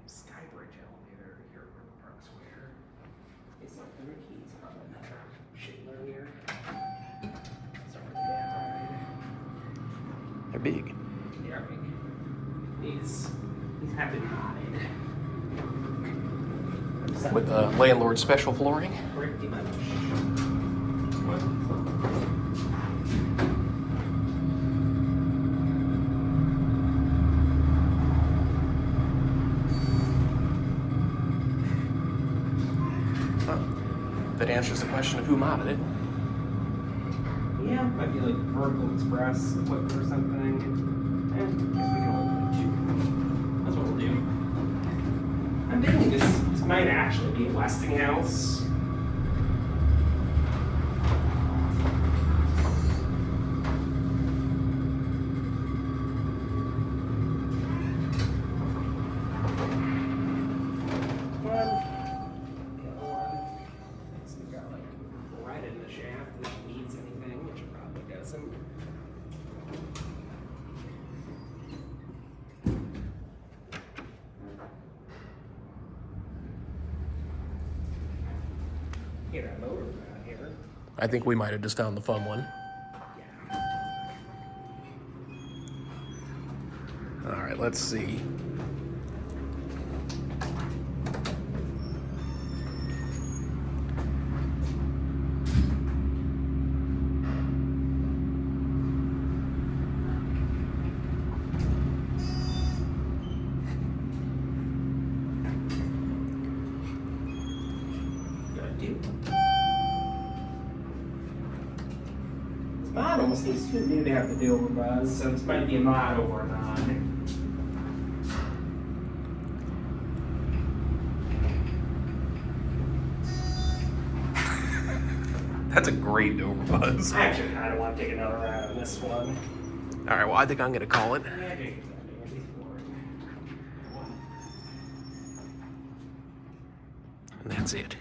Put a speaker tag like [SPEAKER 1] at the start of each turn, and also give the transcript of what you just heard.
[SPEAKER 1] skybridge elevator here for the Park Square. It's not the keys, probably another Schindler here. Start with the bad ride.
[SPEAKER 2] They're big.
[SPEAKER 1] They are big. These have been modded.
[SPEAKER 2] With landlord special flooring.
[SPEAKER 1] Pretty much.
[SPEAKER 2] That answers the question of who modded it.
[SPEAKER 1] Yeah, might be like Vertical Express equipment or something. I guess we can only put two. That's what we'll do. I'm thinking this might actually be a Westinghouse. Get that motor from out here.
[SPEAKER 2] I think we might have just found the fun one.
[SPEAKER 1] Yeah.
[SPEAKER 2] All right, let's see.
[SPEAKER 1] This mod almost needs too new to have the deal with Buzz, so this might be a mod over a nod.
[SPEAKER 2] That's a great overbuzz.
[SPEAKER 1] I actually kind of want to take another ride on this one.
[SPEAKER 2] All right, well, I think I'm going to call it.
[SPEAKER 1] Yeah, I think it's
[SPEAKER 2] And that's it.